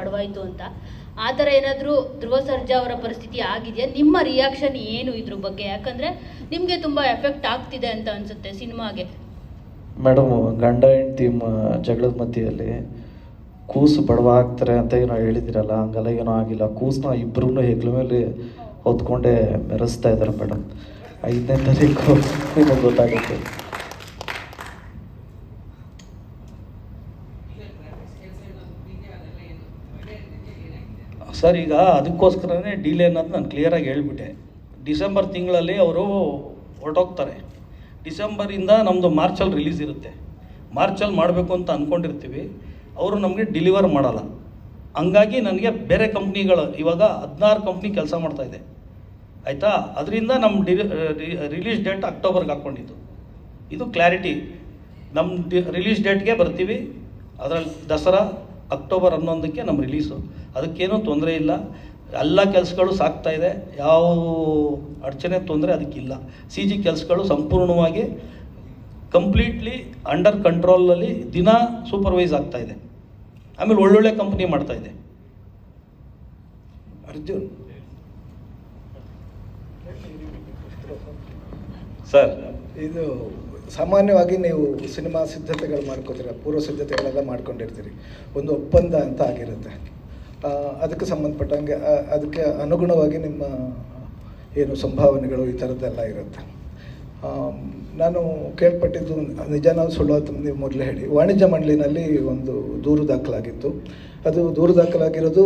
ಪಡವಾಯಿತು ಅಂತ ಆ ಥರ ಏನಾದರೂ ಧ್ರುವ ಸರ್ಜಾ ಅವರ ಪರಿಸ್ಥಿತಿ ಆಗಿದೆಯಾ? ನಿಮ್ಮ ರಿಯಾಕ್ಷನ್ ಏನು ಇದ್ರ ಬಗ್ಗೆ? ಯಾಕಂದರೆ ನಿಮಗೆ ತುಂಬ ಎಫೆಕ್ಟ್ ಆಗ್ತಿದೆ ಅಂತ ಅನಿಸುತ್ತೆ ಸಿನಿಮಾಗೆ. ಮೇಡಮ್, ಗಂಡ ಹೆಂಡತಿ ಜಗಳದ ಮಧ್ಯೆಯಲ್ಲಿ ಕೂಸು ಬಡವ ಆಗ್ತಾರೆ ಅಂತ ಏನೋ ಹೇಳಿದಿರಲ್ಲ, ಹಂಗೆಲ್ಲ ಏನೋ ಆಗಿಲ್ಲ. ಕೂಸನ್ನ ಇಬ್ಬರೂ ಹೆಗ್ಲ ಮೇಲೆ ಹೊತ್ಕೊಂಡೇ ಮೆರೆಸ್ತಾ ಇದ್ದಾರೆ ಮೇಡಮ್. 5ನೇ ತಾರೀಕು ನಿಮಗೆ ಗೊತ್ತಾಗುತ್ತೆ. ಸರ್, ಈಗ ಅದಕ್ಕೋಸ್ಕರನೇ ಡಿಲೇ ಅನ್ನೋದು ನಾನು ಕ್ಲಿಯರಾಗಿ ಹೇಳಿಬಿಟ್ಟೆ. ಡಿಸೆಂಬರ್ ತಿಂಗಳಲ್ಲಿ ಅವರು ಹೊರಟೋಗ್ತಾರೆ. ಡಿಸೆಂಬರಿಂದ ನಮ್ಮದು ಮಾರ್ಚಲ್ಲಿ ರಿಲೀಸ್ ಇರುತ್ತೆ. ಮಾರ್ಚಲ್ಲಿ ಮಾಡಬೇಕು ಅಂತ ಅಂದ್ಕೊಂಡಿರ್ತೀವಿ, ಅವರು ನಮಗೆ ಡೆಲಿವರ್ ಮಾಡಲ್ಲ. ಹಂಗಾಗಿ ನನಗೆ ಬೇರೆ ಕಂಪ್ನಿಗಳು ಇವಾಗ 16 ಕಂಪ್ನಿ ಕೆಲಸ ಮಾಡ್ತಾಯಿದೆ, ಆಯಿತಾ. ಅದರಿಂದ ನಮ್ಮ ರಿಲೀಸ್ ಡೇಟ್ ಅಕ್ಟೋಬರ್ಗೆ ಹಾಕ್ಕೊಂಡಿದ್ದು. ಇದು ಕ್ಲಾರಿಟಿ. ನಮ್ಮ ರಿಲೀಸ್ ಡೇಟ್ಗೆ ಬರ್ತೀವಿ. ಅದರಲ್ಲಿ ದಸರಾ ಅಕ್ಟೋಬರ್ 11ಕ್ಕೆ ನಮ್ಮ ರಿಲೀಸು. ಅದಕ್ಕೇನೂ ತೊಂದರೆ ಇಲ್ಲ. ಎಲ್ಲ ಕೆಲಸಗಳು ಸಾಗ್ತಾಯಿದೆ. ಯಾವ ಅಡಚಣೆ ತೊಂದರೆ ಅದಕ್ಕಿಲ್ಲ. CG ಕೆಲಸಗಳು ಸಂಪೂರ್ಣವಾಗಿ ಕಂಪ್ಲೀಟ್ಲಿ ಅಂಡರ್ ಕಂಟ್ರೋಲಲ್ಲಿ ದಿನ ಸೂಪರ್ವೈಸ್ ಆಗ್ತಾಯಿದೆ. ಆಮೇಲೆ ಒಳ್ಳೊಳ್ಳೆ ಕಂಪ್ನಿ ಮಾಡ್ತಾಯಿದೆ. ಅರ್ಜುನ್ ಸರ್, ಇದು ಸಾಮಾನ್ಯವಾಗಿ ನೀವು ಸಿನಿಮಾ ಸಿದ್ಧತೆಗಳು ಮಾಡ್ಕೋತೀರ, ಪೂರ್ವ ಸಿದ್ಧತೆಗಳೆಲ್ಲ ಮಾಡ್ಕೊಂಡಿರ್ತೀರಿ. ಒಂದು ಒಪ್ಪಂದ ಅಂತ ಆಗಿರುತ್ತೆ. ಅದಕ್ಕೆ ಸಂಬಂಧಪಟ್ಟಂಗೆ ಅದಕ್ಕೆ ಅನುಗುಣವಾಗಿ ನಿಮ್ಮ ಏನು ಸಂಭಾವನೆಗಳು ಈ ಥರದ್ದೆಲ್ಲ ಇರುತ್ತೆ. ನಾನು ಕೇಳ್ಪಟ್ಟಿದ್ದು ನಿಜಾನ ಸುಳ್ಳು ಅಂತ ನೀವು ಮೊದಲೇ ಹೇಳಿ. ವಾಣಿಜ್ಯ ಮಂಡಳಿನಲ್ಲಿ ಒಂದು ದೂರು ದಾಖಲಾಗಿತ್ತು. ಅದು ದೂರು ದಾಖಲಾಗಿರೋದು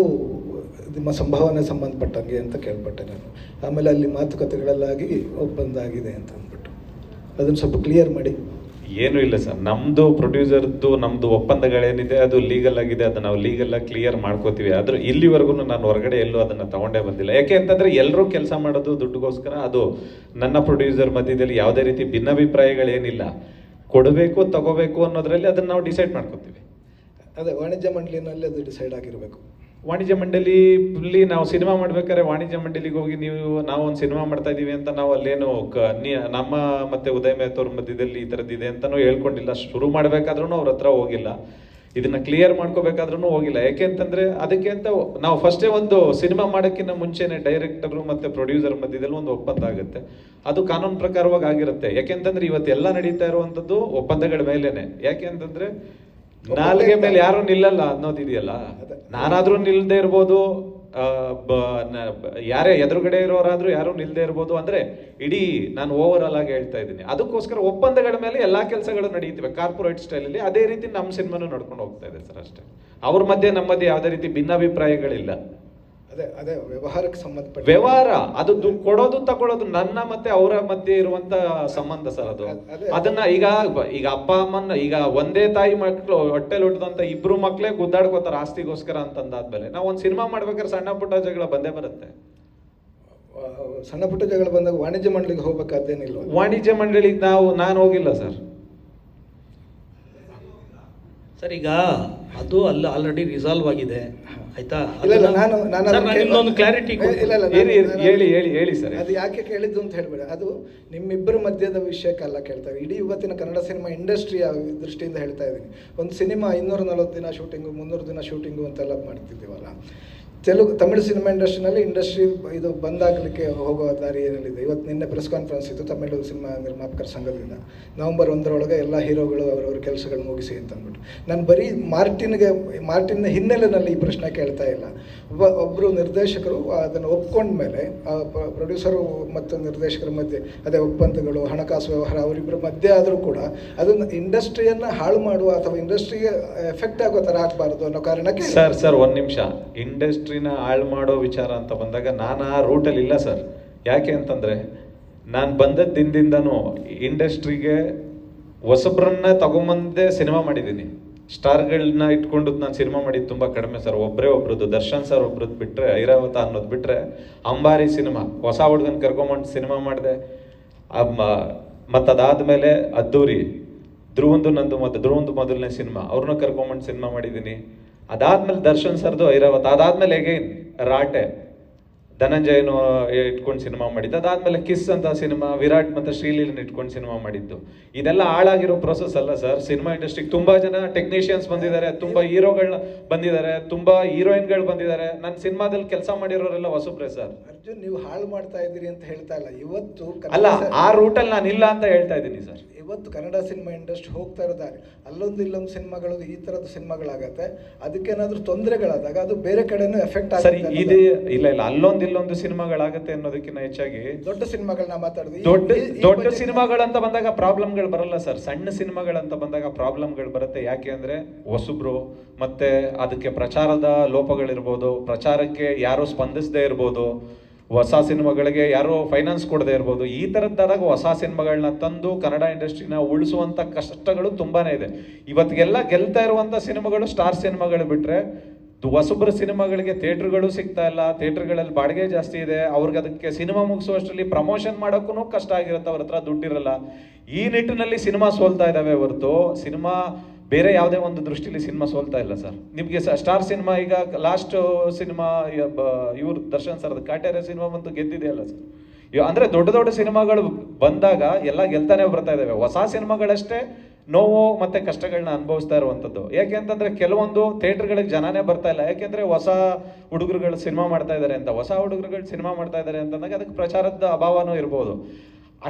ನಿಮ್ಮ ಸಂಭಾವನೆ ಸಂಬಂಧಪಟ್ಟಂಗೆ ಅಂತ ಕೇಳ್ಪಟ್ಟೆ ನಾನು. ಆಮೇಲೆ ಅಲ್ಲಿ ಮಾತುಕತೆಗಳೆಲ್ಲಾಗಿ ಒಪ್ಪಂದ ಆಗಿದೆ ಅಂತ ಅಂದ್ಬಿಟ್ಟು ಅದನ್ನು ಸ್ವಲ್ಪ ಕ್ಲಿಯರ್ ಮಾಡಿ. ಏನೂ ಇಲ್ಲ ಸರ್, ನಮ್ಮದು ಪ್ರೊಡ್ಯೂಸರ್ದು ನಮ್ಮದು ಒಪ್ಪಂದಗಳೇನಿದೆ ಅದು ಲೀಗಲ್ ಆಗಿದೆ. ಅದನ್ನು ನಾವು ಲೀಗಲಾಗಿ ಕ್ಲಿಯರ್ ಮಾಡ್ಕೋತೀವಿ. ಆದರೂ ಇಲ್ಲಿವರೆಗೂ ನಾನು ಹೊರಗಡೆ ಎಲ್ಲೂ ಅದನ್ನು ತೊಗೊಂಡೇ ಬಂದಿಲ್ಲ. ಯಾಕೆ ಅಂತಂದರೆ ಎಲ್ಲರೂ ಕೆಲಸ ಮಾಡೋದು ದುಡ್ಡುಗೋಸ್ಕರ. ಅದು ನನ್ನ ಪ್ರೊಡ್ಯೂಸರ್ ಮಧ್ಯದಲ್ಲಿ ಯಾವುದೇ ರೀತಿ ಭಿನ್ನಾಭಿಪ್ರಾಯಗಳೇನಿಲ್ಲ. ಕೊಡಬೇಕು ತಗೋಬೇಕು ಅನ್ನೋದ್ರಲ್ಲಿ ಅದನ್ನು ನಾವು ಡಿಸೈಡ್ ಮಾಡ್ಕೋತೀವಿ. ಅದೇ ವಾಣಿಜ್ಯ ಮಂಡಳಿನಲ್ಲಿ ಅದು ಡಿಸೈಡ್ ಆಗಿರಬೇಕು. ವಾಣಿಜ್ಯ ಮಂಡಳಿಲಿ ನಾವು ಸಿನಿಮಾ ಮಾಡ್ಬೇಕಾದ್ರೆ ವಾಣಿಜ್ಯ ಮಂಡಳಿಗೆ ಹೋಗಿ ನಾವು ಒಂದು ಸಿನಿಮಾ ಮಾಡ್ತಾ ಇದೀವಿ ಅಂತ ನಾವು ಅಲ್ಲೇನು ನಮ್ಮ ಮತ್ತೆ ಉದಯ್ ಮೆಹ್ತೋರ್ ಮಧ್ಯದಲ್ಲಿ ಈ ಥರದ್ದಿದೆ ಅಂತಲೂ ಹೇಳ್ಕೊಂಡಿಲ್ಲ. ಶುರು ಮಾಡಬೇಕಾದ್ರೂ ಅವ್ರ ಹತ್ರ ಹೋಗಿಲ್ಲ. ಇದನ್ನ ಕ್ಲಿಯರ್ ಮಾಡ್ಕೋಬೇಕಾದ್ರೂ ಹೋಗಿಲ್ಲ. ಯಾಕೆ ಅಂತಂದ್ರೆ ಅದಕ್ಕೆ ಅಂತ ನಾವು ಫಸ್ಟೇ ಒಂದು ಸಿನಿಮಾ ಮಾಡೋಕ್ಕಿಂತ ಮುಂಚೆನೆ ಡೈರೆಕ್ಟರು ಮತ್ತೆ ಪ್ರೊಡ್ಯೂಸರ್ ಮಧ್ಯದಲ್ಲಿ ಒಂದು ಒಪ್ಪಂದ ಆಗುತ್ತೆ. ಅದು ಕಾನೂನು ಪ್ರಕಾರವಾಗಿ ಆಗಿರುತ್ತೆ. ಯಾಕೆಂತಂದ್ರೆ ಇವತ್ತೆಲ್ಲ ನಡೀತಾ ಇರುವಂಥದ್ದು ಒಪ್ಪಂದಗಳ ಮೇಲೇನೆ. ಯಾಕೆ ಅಂತಂದ್ರೆ ನಾಲ್ಗೆ ಮೇಲೆ ಯಾರು ನಿಲ್ಲಲ್ಲ ಅನ್ನೋದಿದೆಯಲ್ಲ. ನಾನಾದ್ರೂ ನಿಲ್ದೇ ಇರ್ಬೋದು, ಯಾರೇ ಎದುರುಗಡೆ ಇರೋರಾದ್ರೂ ಯಾರು ನಿಲ್ದೇ ಇರ್ಬೋದು. ಅಂದ್ರೆ ಇಡೀ ನಾನು ಓವರ್ ಆಲ್ ಆಗಿ ಹೇಳ್ತಾ ಇದ್ದೀನಿ. ಅದಕ್ಕೋಸ್ಕರ ಒಪ್ಪಂದಗಳ ಮೇಲೆ ಎಲ್ಲಾ ಕೆಲಸಗಳು ನಡೀತಿವೆ ಕಾರ್ಪೊರೇಟ್ ಸ್ಟೈಲಲ್ಲಿ. ಅದೇ ರೀತಿ ನಮ್ಮ ಸಿನಿಮಾನು ನಡ್ಕೊಂಡು ಹೋಗ್ತಾ ಇದೆ ಸರ್, ಅಷ್ಟೇ. ಅವ್ರ ಮಧ್ಯೆ ನಮ್ಮದೇ ಯಾವುದೇ ರೀತಿ ಭಿನ್ನಾಭಿಪ್ರಾಯಗಳಿಲ್ಲ. ಅದೇ ವ್ಯವಹಾರಕ್ಕೆ ಸಂಬಂಧಪಟ್ಟ ವ್ಯವಹಾರ. ಅದು ಕೊಡೋದು ತಗೊಳ್ಳೋದು ನನ್ನ ಮತ್ತೆ ಅವರ ಮಧ್ಯೆ ಇರುವಂತ ಸಂಬಂಧ ಸರ್ ಅದು. ಅದನ್ನ ಈಗ ಅಪ್ಪ ಅಮ್ಮನ ಈಗ ಒಂದೇ ತಾಯಿ ಮಕ್ಕಳು ಹೊಟ್ಟೆಲ್ ಹುಟ್ಟಿದಂತ ಇಬ್ರು ಮಕ್ಳೇ ಗುದ್ದಾಡ್ಕೋತಾರ ಆಸ್ತಿಗೋಸ್ಕರ ಅಂತಂದಾದ್ಮೇಲೆ ನಾವು ಒಂದ್ ಸಿನಿಮಾ ಮಾಡ್ಬೇಕಾದ್ರೆ ಸಣ್ಣ ಪುಟ್ಟ ಜಗಳ ಬಂದೇ ಬರುತ್ತೆ. ಸಣ್ಣ ಪುಟ್ಟ ಜಗಳ ಬಂದಾಗ ವಾಣಿಜ್ಯ ಮಂಡಳಿಗೆ ಹೋಗ್ಬೇಕಾದ್ದೇನಿಲ್ಲ. ವಾಣಿಜ್ಯ ಮಂಡಳಿಗೆ ನಾನು ಹೋಗಿಲ್ಲ ಸರ್. ಸರ್, ಈಗ ಅದು ಆಲ್ರೆಡಿ ರಿಸಾಲ್ವ್ ಆಗಿದೆ, ಆಯ್ತಾ. ನಾನು ಕ್ಲಾರಿಟಿ ಹೇಳಿ ಸರ್. ಅದು ಯಾಕೆ ಕೇಳಿದ್ದು ಅಂತ ಹೇಳ್ಬೇಡ. ಅದು ನಿಮ್ಮಿಬ್ಬರ ಮಧ್ಯದ ವಿಷಯಕ್ಕಲ್ಲ ಕೇಳ್ತಾ ಇದ್ದೀನಿ. ಇಡೀ ಇವತ್ತಿನ ಕನ್ನಡ ಸಿನಿಮಾ ಇಂಡಸ್ಟ್ರಿಯ ದೃಷ್ಟಿಯಿಂದ ಹೇಳ್ತಾ ಇದ್ದೀನಿ. ಒಂದು ಸಿನಿಮಾ 240 ದಿನ ಶೂಟಿಂಗು, 300 ದಿನ ಶೂಟಿಂಗು ಅಂತೆಲ್ಲ ಮಾಡ್ತಿದ್ದೀವಲ್ಲ. ತಮಿಳು ಸಿನಿಮಾ ಇಂಡಸ್ಟ್ರಿ ಇದು ಬಂದಾಗಲಿಕ್ಕೆ ಹೋಗೋ ದಾರಿ ಏನಿದೆ. ಇವತ್ತು ನಿನ್ನೆ ಪ್ರೆಸ್ ಕಾನ್ಫರೆನ್ಸ್ ಇತ್ತು ತಮಿಳು ಸಿನಿಮಾ ನಿರ್ಮಾಪಕರ ಸಂಘದಿಂದ. ನವೆಂಬರ್ 1 ಎಲ್ಲ ಹೀರೋಗಳು ಅವರವ್ರ ಕೆಲಸಗಳು ಮುಗಿಸಿ ಅಂತ ಅಂದ್ಬಿಟ್ಟು. ನಾನು ಬರೀ ಮಾರ್ಟಿನ್ನ ಹಿನ್ನೆಲೆಯಲ್ಲಿ ಈ ಪ್ರಶ್ನೆ ಕೇಳ್ತಾ ಇಲ್ಲ. ಒಬ್ಬರು ನಿರ್ದೇಶಕರು ಅದನ್ನು ಒಪ್ಕೊಂಡ್ಮೇಲೆ ಪ್ರೊಡ್ಯೂಸರು ಮತ್ತು ನಿರ್ದೇಶಕರ ಮಧ್ಯೆ ಅದೇ ಒಪ್ಪಂದಗಳು, ಹಣಕಾಸು ವ್ಯವಹಾರ ಅವರಿಬ್ಬರ ಮಧ್ಯೆ ಆದರೂ ಕೂಡ ಅದನ್ನು ಇಂಡಸ್ಟ್ರಿಯನ್ನು ಹಾಳು ಮಾಡುವ ಅಥವಾ ಇಂಡಸ್ಟ್ರಿಗೆ ಎಫೆಕ್ಟ್ ಆಗೋ ಥರ ಆಗಬಾರ್ದು ಅನ್ನೋ ಕಾರಣಕ್ಕೆ ಸರ್ ಒಂದು ನಿಮಿಷ. ಇಂಡಸ್ಟ್ರಿನ ಹಾಳು ಮಾಡೋ ವಿಚಾರ ಅಂತ ಬಂದಾಗ ನಾನು ಆ ರೂಟಲ್ಲಿ ಇಲ್ಲ ಸರ್. ಯಾಕೆ ಅಂತಂದ್ರೆ ನಾನು ಬಂದದ್ದು ದಿನದಿಂದನೂ ಇಂಡಸ್ಟ್ರಿಗೆ ಹೊಸಬ್ರನ್ನ ತಗೊಂಬಂದೇ ಸಿನಿಮಾ ಮಾಡಿದ್ದೀನಿ. ಸ್ಟಾರ್ಗಳನ್ನ ಇಟ್ಕೊಂಡು ನಾನು ಸಿನಿಮಾ ಮಾಡಿದ್ದು ತುಂಬ ಕಡಿಮೆ ಸರ್. ಒಬ್ರದ್ದು ದರ್ಶನ್ ಸರ್ ಒಬ್ರದ್ದು ಬಿಟ್ಟರೆ, ಐರಾವತ ಅನ್ನೋದು ಬಿಟ್ಟರೆ, ಅಂಬಾರಿ ಸಿನಿಮಾ ಹೊಸ ಹುಡುಗನ ಕರ್ಕೊಂಬಂಡು ಸಿನಿಮಾ ಮಾಡಿದೆ. ಮತ್ತು ಅದಾದಮೇಲೆ ಅದ್ದೂರಿ, ಧ್ರುವಂದು ಮೊದಲನೇ ಸಿನಿಮಾ ಅವ್ರನ್ನ ಕರ್ಕೊಂಬಂಡು ಸಿನಿಮಾ ಮಾಡಿದ್ದೀನಿ. ಅದಾದ್ಮೇಲೆ ದರ್ಶನ್ ಸರ್ದು ಐರಾವತ, ಅದಾದ್ಮೇಲೆ ಅಗೈನ್ ರಾಟೆ, ಧನಂಜಯನು ಇಟ್ಕೊಂಡು ಸಿನಿಮಾ ಮಾಡಿದ್ದು. ಅದಾದ್ಮೇಲೆ ಕಿಸ್ ಅಂತ ಸಿನಿಮಾ ವಿರಾಟ್ ಮತ್ತು ಶ್ರೀಲೀಲನ್ ಇಟ್ಕೊಂಡು ಸಿನಿಮಾ ಮಾಡಿದ್ದು. ಇದೆಲ್ಲ ಹಾಳಾಗಿರೋ ಪ್ರೊಸೆಸ್ ಅಲ್ಲ ಸರ್. ಸಿನಿಮಾ ಇಂಡಸ್ಟ್ರಿಗೆ ತುಂಬಾ ಜನ ಟೆಕ್ನಿಷಿಯನ್ಸ್ ಬಂದಿದ್ದಾರೆ, ತುಂಬಾ ಹೀರೋಗಳು ಬಂದಿದ್ದಾರೆ, ತುಂಬಾ ಹೀರೋಯಿನ್ಗಳು ಬಂದಿದ್ದಾರೆ. ನನ್ನ ಸಿನಿಮಾದಲ್ಲಿ ಕೆಲಸ ಮಾಡಿರೋರೆಲ್ಲ ಹೊಸಬ್ರೆ ಸರ್. ಅರ್ಜುನ್, ನೀವು ಹಾಳು ಮಾಡ್ತಾ ಇದ್ದೀರಿ ಅಂತ ಹೇಳ್ತಾ ಇಲ್ಲ. ಇವತ್ತು ಅಲ್ಲ, ಆ ರೂಟಲ್ಲಿ ನಾನು ಇಲ್ಲ ಅಂತ ಹೇಳ್ತಾ ಇದ್ದೀನಿ ಸರ್. ಇವತ್ತು ಕನ್ನಡ ಸಿನಿಮಾ ಇಂಡಸ್ಟ್ರಿ ಹೋಗ್ತಾ ಇರೋದಾರೆ, ಅಲ್ಲೊಂದು ಇಲ್ಲೊಂದು ಸಿನಿಮಾಗಳು ಈ ಥರದ ಸಿನಿಮಾಗಳಾಗತ್ತೆ. ಅದಕ್ಕೇನಾದ್ರೂ ತೊಂದರೆಗಳಾದಾಗ ಅದು ಬೇರೆ ಕಡೆನೂ ಎಫೆಕ್ಟ್ ಸರಿ, ಆಗುತ್ತೆ. ಇದು ಇಲ್ಲ ಇಲ್ಲೊಂದು ಸಿನಿಮಾಗಳಾಗತ್ತೆ ಅನ್ನೋದಕ್ಕಿಂತ ಹೆಚ್ಚಾಗಿ ದೊಡ್ಡ ಸಿನಿಮಾಗಳನ್ನ ಮಾತಾಡೋದು. ದೊಡ್ಡ ಸಿನಿಮಾಗಳಂತ ಬಂದಾಗ ಪ್ರಾಬ್ಲಮ್ಗಳು ಬರಲ್ಲ ಸರ್. ಸಣ್ಣ ಸಿನಿಮಾಗಳಂತ ಬಂದಾಗ ಪ್ರಾಬ್ಲಮ್ಗಳು ಬರುತ್ತೆ. ಯಾಕೆ ಅಂದ್ರೆ ಹೊಸಬ್ರು, ಮತ್ತೆ ಅದಕ್ಕೆ ಪ್ರಚಾರದ ಲೋಪಗಳಿರ್ಬೋದು, ಪ್ರಚಾರಕ್ಕೆ ಯಾರು ಸ್ಪಂದಿಸದೇ ಇರ್ಬೋದು, ಹೊಸ ಸಿನಿಮಾಗಳಿಗೆ ಯಾರೋ ಫೈನಾನ್ಸ್ ಕೊಡದೇ ಇರ್ಬೋದು. ಈ ಥರದ್ದಾದಾಗ ಹೊಸ ಸಿನಿಮಾಗಳನ್ನ ತಂದು ಕನ್ನಡ ಇಂಡಸ್ಟ್ರಿನ ಉಳಿಸುವಂಥ ಕಷ್ಟಗಳು ತುಂಬಾನೇ ಇದೆ. ಇವತ್ತಿಗೆಲ್ಲ ಗೆಲ್ತಾ ಇರುವಂಥ ಸಿನಿಮಾಗಳು ಸ್ಟಾರ್ ಸಿನಿಮಾಗಳು ಬಿಟ್ಟರೆ ಹೊಸಬ್ರ ಸಿನಿಮಾಗಳಿಗೆ ಥಿಯೇಟ್ರ್ಗಳು ಸಿಗ್ತಾ ಇಲ್ಲ. ಥಿಯೇಟ್ರ್ಗಳಲ್ಲಿ ಬಾಡಿಗೆ ಜಾಸ್ತಿ ಇದೆ. ಅವ್ರಿಗೆ ಅದಕ್ಕೆ ಸಿನಿಮಾ ಮುಗಿಸುವಷ್ಟರಲ್ಲಿ ಪ್ರಮೋಷನ್ ಮಾಡೋಕ್ಕೂ ಕಷ್ಟ ಆಗಿರುತ್ತೆ. ಅವ್ರ ಹತ್ರ ದುಡ್ಡಿರಲ್ಲ. ಈ ನಿಟ್ಟಿನಲ್ಲಿ ಸಿನಿಮಾ ಸೋಲ್ತಾ ಇದ್ದಾವೆ ಹೊರತು ಸಿನಿಮಾ ಬೇರೆ ಯಾವುದೇ ಒಂದು ದೃಷ್ಟಿಲಿ ಸಿನಿಮಾ ಸೋಲ್ತಾ ಇಲ್ಲ ಸರ್. ನಿಮಗೆ ಸ್ಟಾರ್ ಸಿನಿಮಾ ಈಗ ಲಾಸ್ಟ್ ಸಿನಿಮಾ ಇವ್ರು ದರ್ಶನ್ ಸರ್ದು ಕಾಟೇರ ಸಿನಿಮಾ ಬಂದು ಗೆದ್ದಿದೆಯಲ್ಲ ಸರ್. ಅಂದರೆ ದೊಡ್ಡ ಸಿನಿಮಾಗಳು ಬಂದಾಗ ಎಲ್ಲ ಗೆಲ್ತಾನೆ ಬರ್ತಾ ಇದ್ದಾವೆ. ಹೊಸ ಸಿನಿಮಾಗಳಷ್ಟೇ ನೋವು ಮತ್ತೆ ಕಷ್ಟಗಳನ್ನ ಅನುಭವಿಸ್ತಾ ಇರುವಂಥದ್ದು. ಯಾಕೆ ಅಂತಂದ್ರೆ ಕೆಲವೊಂದು ಥಿಯೇಟರ್ಗಳಿಗೆ ಜನನೇ ಬರ್ತಾ ಇಲ್ಲ. ಯಾಕೆಂದ್ರೆ ಹೊಸ ಹುಡುಗರುಗಳು ಸಿನಿಮಾ ಮಾಡ್ತಾ ಇದ್ದಾರೆ ಅಂತ. ಹೊಸ ಹುಡುಗರುಗಳು ಸಿನಿಮಾ ಮಾಡ್ತಾ ಇದ್ದಾರೆ ಅಂತಂದಾಗ ಅದಕ್ಕೆ ಪ್ರಚಾರದ ಅಭಾವನೂ ಇರ್ಬೋದು.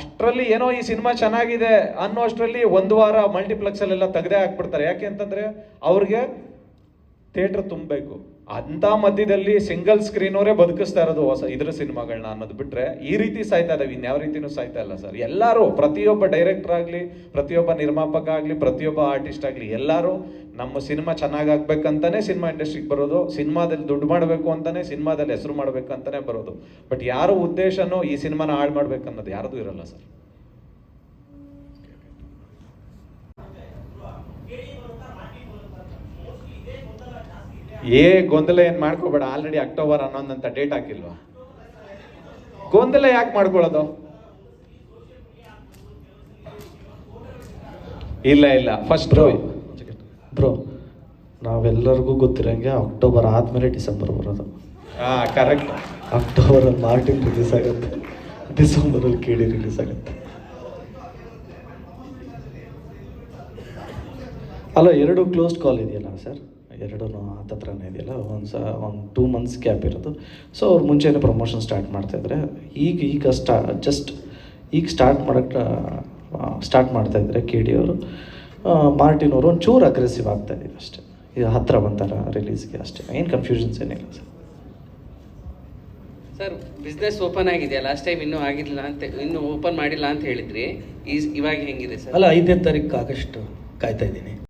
ಅಷ್ಟರಲ್ಲಿ ಏನೋ ಈ ಸಿನಿಮಾ ಚೆನ್ನಾಗಿದೆ ಅನ್ನೋ ಅಷ್ಟರಲ್ಲಿ ಒಂದು ವಾರ ಮಲ್ಟಿಪ್ಲೆಕ್ಸಲ್ಲೆಲ್ಲ ತೆಗೆದೇ ಹಾಕ್ಬಿಡ್ತಾರೆ. ಯಾಕೆ ಅಂತಂದ್ರೆ ಅವ್ರಿಗೆ ಥಿಯೇಟರ್ ತುಂಬಬೇಕು. ಅಂತ ಮಧ್ಯದಲ್ಲಿ ಸಿಂಗಲ್ ಸ್ಕ್ರೀನವರೇ ಬದುಕಿಸ್ತಾ ಇರೋದು ಹೊಸ ಇದ್ರ ಸಿನಿಮಾಗಳನ್ನ ಅನ್ನೋದು ಬಿಟ್ರೆ ಈ ರೀತಿ ಸಾಯ್ತಾ ಇದಾವೆ. ಇನ್ಯಾವ ರೀತಿನೂ ಸಾಯ್ತಾ ಇಲ್ಲ ಸರ್. ಎಲ್ಲರೂ, ಪ್ರತಿಯೊಬ್ಬ ಡೈರೆಕ್ಟರ್ ಆಗಲಿ, ಪ್ರತಿಯೊಬ್ಬ ನಿರ್ಮಾಪಕ ಆಗಲಿ, ಪ್ರತಿಯೊಬ್ಬ ಆರ್ಟಿಸ್ಟ್ ಆಗಲಿ, ಎಲ್ಲರೂ ನಮ್ಮ ಸಿನಿಮಾ ಚೆನ್ನಾಗಾಗ್ಬೇಕಂತಾನೆ ಸಿನಿಮಾ ಇಂಡಸ್ಟ್ರಿಗೆ ಬರೋದು. ಸಿನಿಮಾದಲ್ಲಿ ದುಡ್ಡು ಮಾಡಬೇಕು ಅಂತಾನೆ, ಸಿನಿಮಾದಲ್ಲಿ ಹೆಸರು ಮಾಡಬೇಕಂತಾನೆ ಬರೋದು. ಬಟ್ ಯಾರು ಉದ್ದೇಶನೋ ಈ ಸಿನಿಮಾನ ಹಾಳು ಮಾಡ್ಬೇಕನ್ನೋದು ಯಾರ್ದು ಇರಲ್ಲ ಸರ್. ಗೊಂದಲ ಏನ್ ಮಾಡ್ಕೋಬೇಡ. ಆಲ್ರೆಡಿ ಅಕ್ಟೋಬರ್ 11 ಅಂತ ಡೇಟ್ ಹಾಕಿಲ್ವಾ? ಗೊಂದಲ ಯಾಕೆ ಮಾಡ್ಕೊಳ್ಳೋದು? ಇಲ್ಲ ಫಸ್ಟ್ ಬ್ರೋ, ನಾವೆಲ್ಲರಿಗೂ ಗೊತ್ತಿರಂಗೆ ಅಕ್ಟೋಬರ್ ಆದಮೇಲೆ ಡಿಸೆಂಬರ್ ಬರೋದು. ಕರೆಕ್ಟ್. ಅಕ್ಟೋಬರಲ್ಲಿ ಮಾರ್ಟಿನ್ ರಿಲೀಸ್ ಆಗುತ್ತೆ, ಡಿಸೆಂಬರಲ್ಲಿ ಕೇಳಿ ರಿಲೀಸ್ ಆಗುತ್ತೆ. ಅಲ್ಲ, ಎರಡು ಕ್ಲೋಸ್ಡ್ ಕಾಲ್ ಇದೆಯಲ್ಲ ಸರ್, ಎರಡೂ ಹತ್ತತ್ರನೇ ಇದೆಯಲ್ಲ. ಒಂದು 2 months ಗ್ಯಾಪ್ ಇರೋದು. ಸೊ ಅವ್ರು ಮುಂಚೆನೇ ಪ್ರಮೋಷನ್ ಸ್ಟಾರ್ಟ್ ಮಾಡ್ತಾಯಿದ್ರೆ ಈಗ ಸ್ಟಾರ್ಟ್ ಮಾಡ್ತಾಯಿದ್ರೆ ಕೆ ಡಿ ಅವರು, ಮಾರ್ಟಿನ್ ಅವರು ಒಂಚೂರು ಅಗ್ರೆಸಿವ್ ಆಗ್ತಾಯಿದ್ದೀವಿ ಅಷ್ಟೇ. ಈಗ ಹತ್ತಿರ ಬಂತಾರ ರಿಲೀಸ್ಗೆ ಅಷ್ಟೇ. ಏನು ಕನ್ಫ್ಯೂಷನ್ಸ್ ಏನಿಲ್ಲ ಸರ್. ಸರ್, ಬಿಸ್ನೆಸ್ ಓಪನ್ ಆಗಿದೆಯಾ? ಲಾಸ್ಟ್ ಟೈಮ್ ಇನ್ನೂ ಆಗಿಲ್ಲ ಅಂತ, ಇನ್ನೂ ಓಪನ್ ಮಾಡಿಲ್ಲ ಅಂತ ಹೇಳಿದ್ರಿ. ಇವಾಗ ಹೆಂಗಿದೆ ಸರ್? ಅಲ್ಲ, 5ನೇ ತಾರೀಕು ಆಗಸ್ಟ್ ಕಾಯ್ತಾ ಇದ್ದೀನಿ.